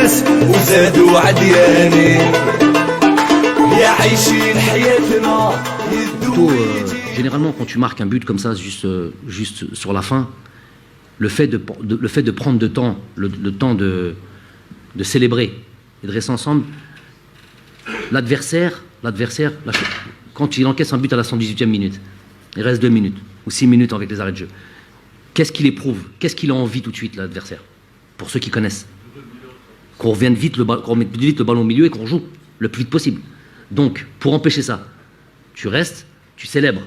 الناس وزادوا عديانين يا عايشين حياتنا Plutôt, généralement, quand tu marques un but comme ça, juste sur la fin, le fait de prendre le temps de célébrer et de rester ensemble, l'adversaire, quand il encaisse un but à la 118e minute, il reste 2 minutes ou 6 minutes avec les arrêts de jeu, qu'est-ce qu'il éprouve? Qu'est-ce qu'il a envie tout de suite, l'adversaire? Pour ceux qui connaissent. Qu'on revienne vite, qu'on remette vite le ballon au milieu et qu'on joue le plus vite possible. Donc, pour empêcher ça, tu restes, tu célèbres.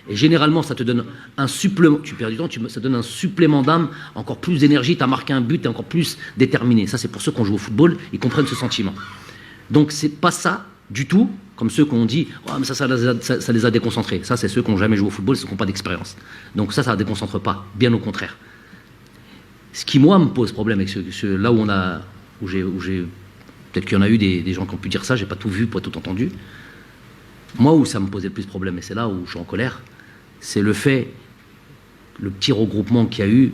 Et généralement, ça te donne un supplément, tu perds du temps, ça donne un supplément d'âme, encore plus d'énergie, tu as marqué un but, tu es encore plus déterminé. Ça, c'est pour ceux qui ont joué au football, ils comprennent ce sentiment. Donc, c'est pas ça du tout, comme ceux qui ont dit oh, mais ça les a déconcentrés. Ça, c'est ceux qui n'ont jamais joué au football, ceux qui n'ont pas d'expérience. Donc, ça ne déconcentre pas, bien au contraire. Ce qui, moi, me pose problème avec là où j'ai peut-être qu'il y en a eu des gens qui ont pu dire ça, j'ai pas tout vu, pas tout entendu. Moi, où ça me posait le plus de problème, et c'est là où je suis en colère, c'est le petit regroupement qu'il y a eu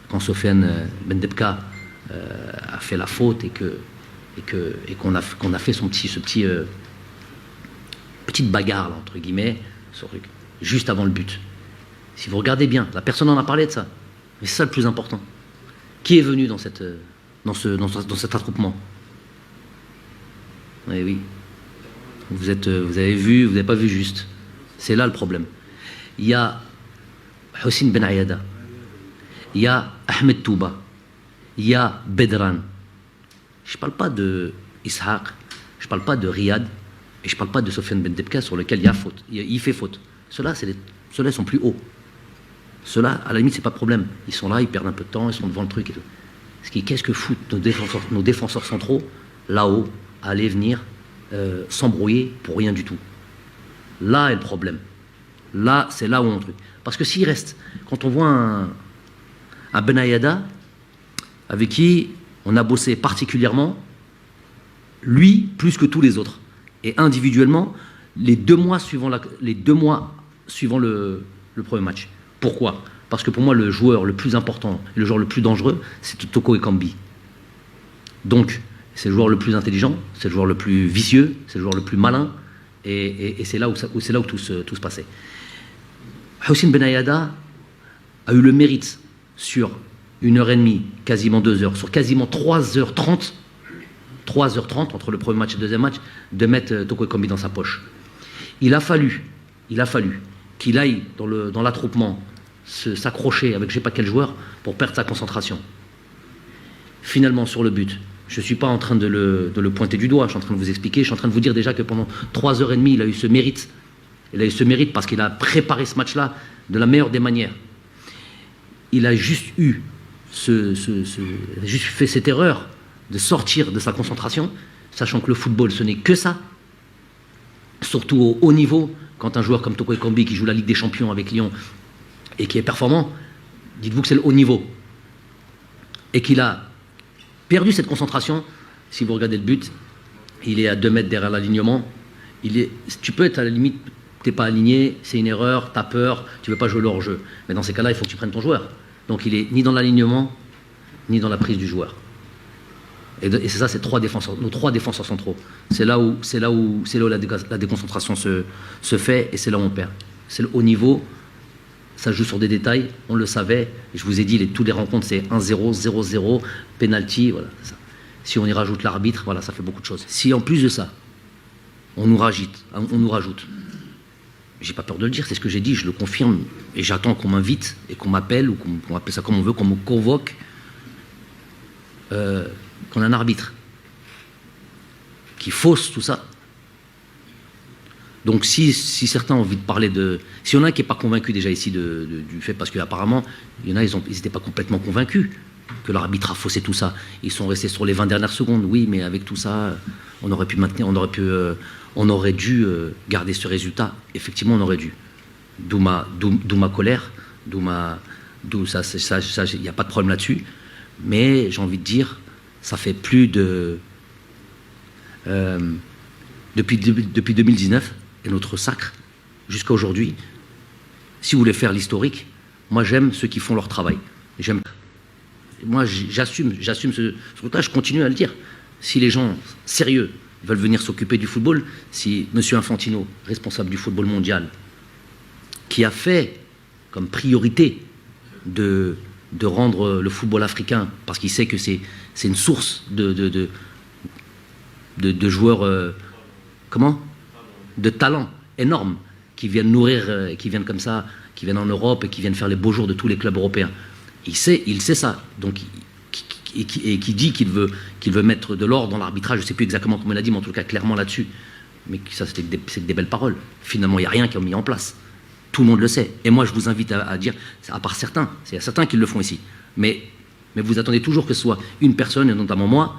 quand Sofiane Bendebka a fait la faute et qu'on a fait petite bagarre, là, entre guillemets, juste avant le but. Si vous regardez bien, la personne en a parlé de ça, mais c'est ça le plus important. Qui est venu dans cet attroupement? Eh oui. Vous avez vu, vous n'avez pas vu juste. C'est là le problème. Il y a Hossein Ben Ayada, il y a Ahmed Touba, il y a Bedran. Je ne parle pas de Ishaq, je ne parle pas de Riyad, et je ne parle pas de Sofiane Bendebka sur lequel il y a faute. Il fait faute. Ceux-là sont plus hauts. Ceux-là, à la limite, c'est pas de problème. Ils sont là, ils perdent un peu de temps, ils sont devant le truc et tout. Qu'est-ce que foutent nos défenseurs centraux là-haut, à aller venir s'embrouiller pour rien du tout? Là est le problème. Là, c'est là où on truc. Parce que s'il reste, quand on voit un Ben Ayada avec qui on a bossé particulièrement, lui plus que tous les autres, et individuellement, les 2 mois suivant le premier match. Pourquoi? Parce que pour moi, le joueur le plus important et le joueur le plus dangereux, c'est Toko Ekambi. Donc, c'est le joueur le plus intelligent, c'est le joueur le plus vicieux, c'est le joueur le plus malin, et c'est là où tout se passait. Hossein Ben Ayada a eu le mérite sur 1h30, quasiment 2 heures, sur quasiment 3h30 entre le premier match et le deuxième match, de mettre Toko Ekambi dans sa poche. Il a fallu qu'il aille dans l'attroupement s'accrocher avec je ne sais pas quel joueur pour perdre sa concentration. Finalement, sur le but, je ne suis pas en train de le pointer du doigt, je suis en train de vous expliquer, je suis en train de vous dire déjà que pendant 3h30, il a eu ce mérite. Il a eu ce mérite parce qu'il a préparé ce match-là de la meilleure des manières. Il a juste fait cette erreur de sortir de sa concentration, sachant que le football, ce n'est que ça. Surtout au haut niveau, quand un joueur comme Toko Ekambi qui joue la Ligue des Champions avec Lyon et qui est performant, dites-vous que c'est le haut niveau. Et qu'il a perdu cette concentration. Si vous regardez le but, il est à 2 mètres derrière l'alignement. Tu peux être à la limite, tu n'es pas aligné, c'est une erreur, tu as peur, tu ne veux pas jouer le hors-jeu. Mais dans ces cas-là, il faut que tu prennes ton joueur. Donc il est ni dans l'alignement, ni dans la prise du joueur. Et c'est ça, nos 3 défenseurs centraux. C'est là où la déconcentration se fait, et c'est là où on perd. C'est le haut niveau, ça joue sur des détails, on le savait. Et je vous ai dit, toutes les rencontres, c'est 1-0, 0-0, penalty, voilà. Ça. Si on y rajoute l'arbitre, voilà, ça fait beaucoup de choses. Si en plus de ça, on nous rajoute, j'ai pas peur de le dire, c'est ce que j'ai dit, je le confirme, et j'attends qu'on m'invite, et qu'on m'appelle, ou qu'on appelle ça comme on veut, qu'on me convoque, qu'on a un arbitre qui fausse tout ça. Donc si certains ont envie de parler de... Si y en a qui n'est pas convaincu déjà ici du fait, parce qu'apparemment, il y en a, ils n'étaient pas complètement convaincus que l'arbitre a faussé tout ça. Ils sont restés sur les 20 dernières secondes. Oui, mais avec tout ça, on aurait dû garder ce résultat. Effectivement, on aurait dû. D'où ma colère, il n'y a pas de problème là-dessus. Mais j'ai envie de dire, ça fait plus de... depuis 2019, et notre sacre, jusqu'à aujourd'hui, si vous voulez faire l'historique, moi j'aime ceux qui font leur travail. moi j'assume ce truc-là, je continue à le dire. Si les gens sérieux veulent venir s'occuper du football, si M. Infantino, responsable du football mondial, qui a fait comme priorité de rendre le football africain, parce qu'il sait que c'est une source de joueurs, de talent énorme, qui viennent nourrir, qui viennent comme ça, qui viennent en Europe et qui viennent faire les beaux jours de tous les clubs européens. Il sait ça. Donc, et qui dit qu'il veut mettre de l'or dans l'arbitrage. Je ne sais plus exactement comment il a dit, mais en tout cas clairement là-dessus. Mais ça, c'est des belles paroles. Finalement, il n'y a rien qui est mis en place. Tout le monde le sait. Et moi, je vous invite à dire, à part certains, il y a certains qui le font ici. Mais vous attendez toujours que ce soit une personne, et notamment moi.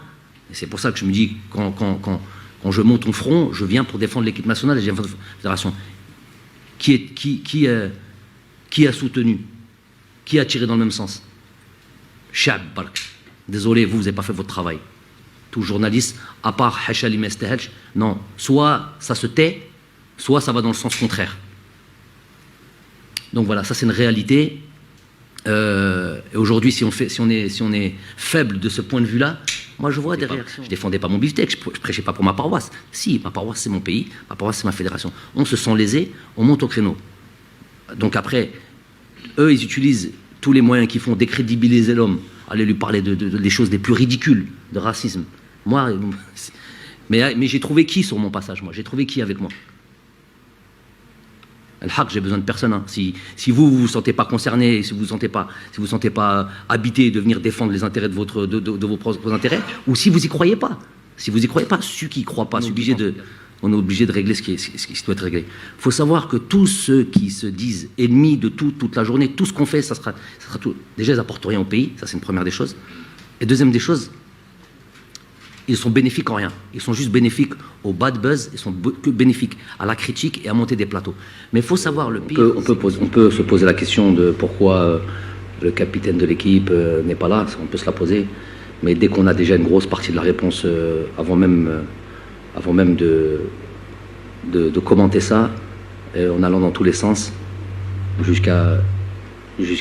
Et c'est pour ça que je me dis, quand je monte au front, je viens pour défendre l'équipe nationale et je viens pour la fédération. Qui a soutenu? Qui a tiré dans le même sens? Chab Bark. Désolé, vous n'avez pas fait votre travail. Tout journaliste, à part Hachali Mestehelch, non. Soit ça se tait, soit ça va dans le sens contraire. Donc voilà, ça c'est une réalité. Et aujourd'hui, si on est faible de ce point de vue-là, moi je vois des réactions. Je défendais pas mon beefsteak, je prêchais pas pour ma paroisse. Si, ma paroisse c'est mon pays, ma paroisse c'est ma fédération. On se sent lésé, on monte au créneau. Donc après, eux ils utilisent tous les moyens qu'ils font décrédibiliser l'homme, aller lui parler des choses les plus ridicules, de racisme. Moi, mais j'ai trouvé qui sur mon passage, moi? J'ai trouvé qui avec moi? Al-Haq, j'ai besoin de personne. Hein. Si vous sentez pas concerné, si vous sentez pas habité de venir défendre les intérêts de vos propres intérêts, ou si vous y croyez pas. Si vous y croyez pas, ceux qui y croient pas, on est obligé de régler ce qui doit être réglé. Il faut savoir que tous ceux qui se disent ennemis de toute la journée, tout ce qu'on fait, ça sera tout. Déjà, ils n'apportent rien au pays, ça c'est une première des choses. Et deuxième des choses, ils sont bénéfiques en rien. Ils sont juste bénéfiques au bad buzz, ils sont que bénéfiques à la critique et à monter des plateaux. Mais il faut savoir le pire. On peut se poser la question de pourquoi le capitaine de l'équipe n'est pas là, on peut se la poser. Mais dès qu'on a déjà une grosse partie de la réponse avant même de commenter ça, en allant dans tous les sens, jusqu'à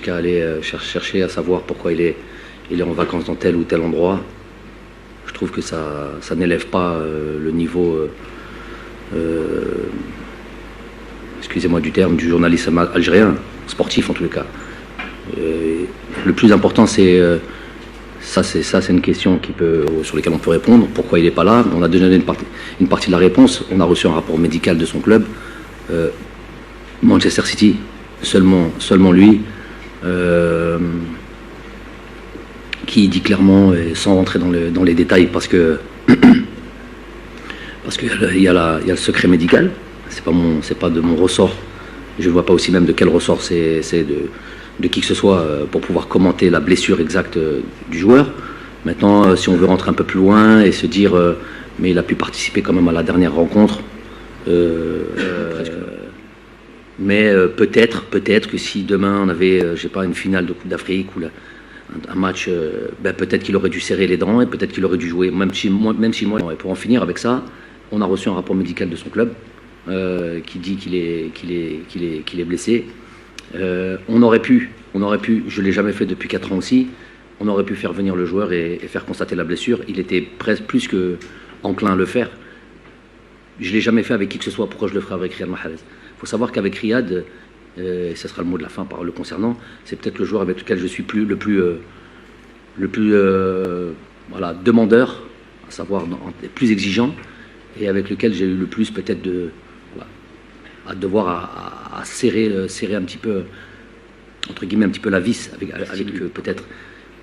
aller chercher à savoir pourquoi il est en vacances dans tel ou tel endroit. Je trouve que ça n'élève pas le niveau, excusez-moi du terme, du journalisme algérien, sportif en tous les cas. Le plus important, c'est une question sur laquelle on peut répondre. Pourquoi il n'est pas là? On a déjà donné une partie de la réponse. On a reçu un rapport médical de son club, Manchester City, seulement lui. Qui dit clairement, et sans rentrer dans les détails, parce que il y a le secret médical, c'est pas de mon ressort, je ne vois pas aussi même de quel ressort c'est de qui que ce soit pour pouvoir commenter la blessure exacte du joueur. Maintenant, si on veut rentrer un peu plus loin et se dire mais il a pu participer quand même à la dernière rencontre, mais peut-être que si demain on avait une finale de Coupe d'Afrique ou un match, peut-être qu'il aurait dû serrer les dents et peut-être qu'il aurait dû jouer, même si moi. Et pour en finir avec ça, on a reçu un rapport médical de son club qui dit qu'il est blessé. On aurait pu, je l'ai jamais fait depuis 4 ans aussi, on aurait pu faire venir le joueur et faire constater la blessure. Il était presque plus que enclin à le faire. Je l'ai jamais fait avec qui que ce soit. Pourquoi je le ferai avec Riyad Mahrez? Il faut savoir qu'avec Riyad, et ce sera le mot de la fin par le concernant, c'est peut-être le joueur avec lequel je suis le plus demandeur, à savoir plus exigeant, et avec lequel j'ai eu le plus peut-être à devoir à serrer un petit peu, entre guillemets, un petit peu la vis, avec peut-être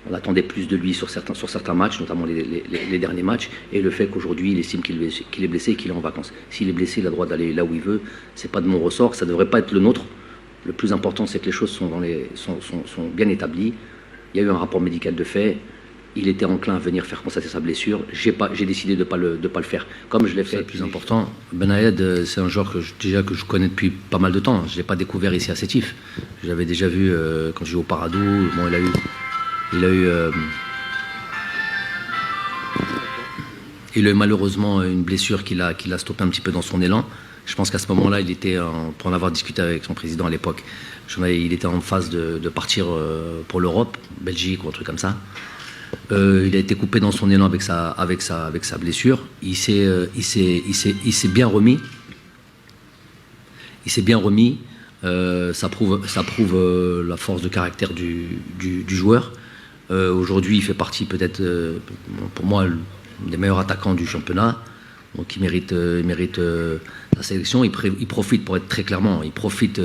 on attendait plus de lui sur certains matchs, notamment les derniers matchs, et le fait qu'aujourd'hui il estime qu'il est blessé et qu'il est en vacances. S'il est blessé, il a le droit d'aller là où il veut, c'est pas de mon ressort, ça devrait pas être le nôtre. Le plus important, c'est que les choses sont bien établies. Il y a eu un rapport médical de fait. Il était enclin à venir faire constater sa blessure. J'ai décidé de ne pas le faire, comme je l'ai fait. Le plus important, Benayed, c'est un joueur que je connais depuis pas mal de temps. Je ne l'ai pas découvert ici à Sétif. Je l'avais déjà vu quand je jouais au Paradou. Bon, il a eu malheureusement une blessure qui l'a stoppé un petit peu dans son élan. Je pense qu'à ce moment-là, il était, pour en avoir discuté avec son président à l'époque, il était en phase de partir pour l'Europe, Belgique ou un truc comme ça. Il a été coupé dans son élan avec sa blessure. Il s'est bien remis. Il s'est bien remis. Ça prouve la force de caractère du joueur. Aujourd'hui, il fait partie peut-être, pour moi, des meilleurs attaquants du championnat. Donc il mérite la sélection. Il profite, pour être très clairement, il profite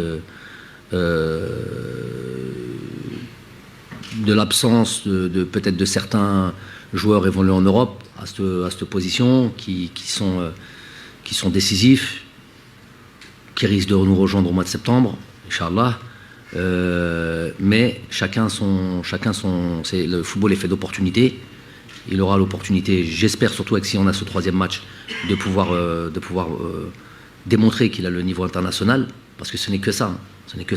de l'absence peut-être de certains joueurs évoluant en Europe à cette position qui sont décisifs, qui risquent de nous rejoindre au mois de septembre, Inch'Allah. Mais chacun son le football est fait d'opportunités. Il aura l'opportunité, j'espère surtout si on a ce troisième match, de pouvoir démontrer qu'il a le niveau international, parce que ce n'est que ça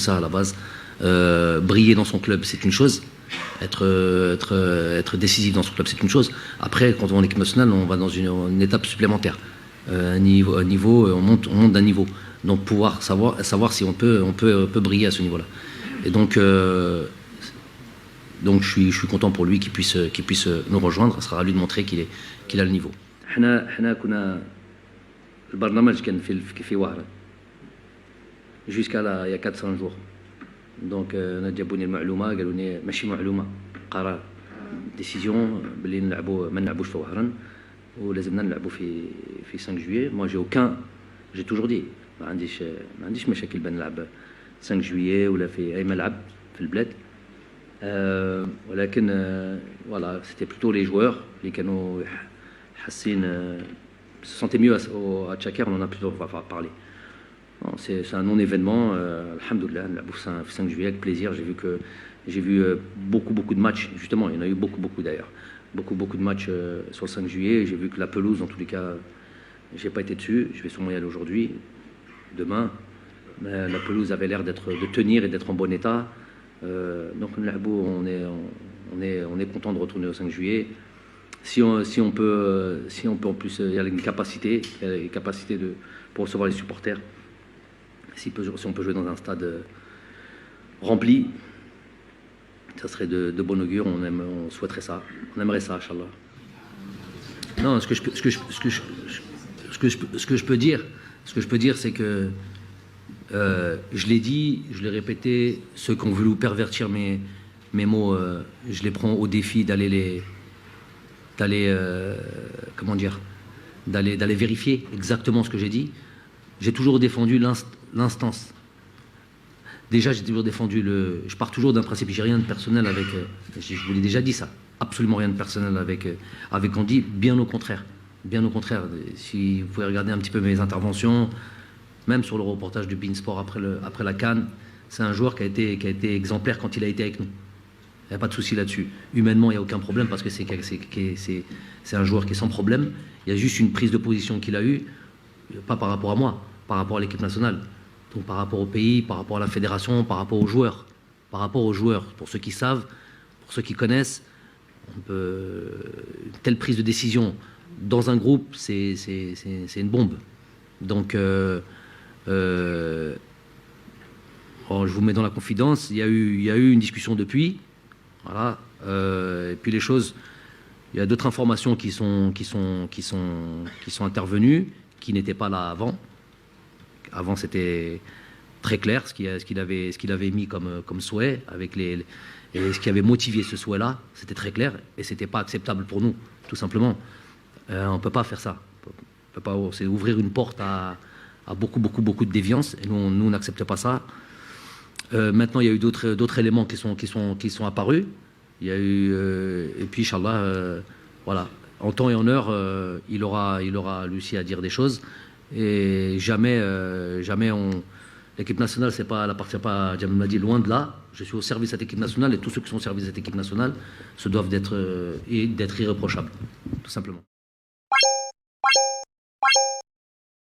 à la base. Briller dans son club, c'est une chose. Être décisif dans son club, c'est une chose. Après, quand on est en équipe nationale, on va dans une étape supplémentaire. On monte d'un niveau. Donc pouvoir savoir si on peut briller à ce niveau-là. Et donc je suis content pour lui qu'il puisse nous rejoindre. Ce sera à lui de montrer qu'il a le niveau. Jusqu'à il y a 400 jours. Donc انا جابوني المعلومه قالوا لي ماشي معلومه قرار ديسيزيون باللي ما نلعبوش في وهران ولازمنا نلعبوا في 5 juillet. Moi j'ai toujours dit ما عنديش مشاكل بان نلعب 5 juillet ولا في اي ملعب في البلاد. ولكن voilà, c'était plutôt les joueurs اللي كانوا حاسين se sentaient mieux à Tchaker, on en a plutôt parlé. C'est un non-événement, alhamdoulilah, 5 juillet avec plaisir. J'ai vu beaucoup de matchs, justement, il y en a eu beaucoup d'ailleurs. Beaucoup de matchs sur le 5 juillet. J'ai vu que la pelouse, en tous les cas, j'ai pas été dessus. Je vais sûrement y aller aujourd'hui, demain. Mais la pelouse avait l'air de tenir et d'être en bon état. Donc on est content de retourner au 5 juillet. Si on peut en plus, il y a une capacité, pour recevoir les supporters. Si on peut jouer dans un stade rempli, ça serait de bon augure. On souhaiterait ça, on aimerait ça, Inch'Allah. Non, ce que je peux dire, c'est que je l'ai dit, je l'ai répété. Ceux qui ont voulu pervertir mes mots, je les prends au défi d'aller vérifier exactement ce que j'ai dit. J'ai toujours défendu l'instance. Déjà, j'ai toujours défendu je pars toujours d'un principe, j'ai rien de personnel avec. Je vous l'ai déjà dit ça. Absolument rien de personnel avec Andy. Bien au contraire. Bien au contraire. Si vous pouvez regarder un petit peu mes interventions, même sur le reportage du Beansport après la CAN, c'est un joueur qui a été exemplaire quand il a été avec nous. Il n'y a pas de souci là-dessus. Humainement, il n'y a aucun problème parce que c'est un joueur qui est sans problème. Il y a juste une prise de position qu'il a eue, pas par rapport à moi, par rapport à l'équipe nationale. Donc par rapport au pays, par rapport à la fédération, par rapport aux joueurs. Par rapport aux joueurs, pour ceux qui savent, pour ceux qui connaissent, une telle prise de décision dans un groupe, c'est une bombe. Donc, je vous mets dans la confidence. Il y a eu une discussion depuis. Voilà. Et puis les choses, il y a d'autres informations qui sont intervenues, qui n'étaient pas là avant. Avant, c'était très clair ce qu'il avait mis comme souhait, et ce qui avait motivé ce souhait-là, c'était très clair, et c'était pas acceptable pour nous, tout simplement. On peut pas faire ça. C'est ouvrir une porte à beaucoup de déviance, et nous on n'accepte pas ça. Maintenant, il y a eu d'autres éléments qui sont apparus. Il y a eu et puis Inch'Allah, voilà, en temps et en heure, il aura lui aussi à dire des choses. Et jamais l'équipe nationale, elle appartient pas à Jamel Madi, loin de là. Je suis au service de cette équipe nationale et tous ceux qui sont au service de cette équipe nationale se doivent d'être irréprochables, tout simplement.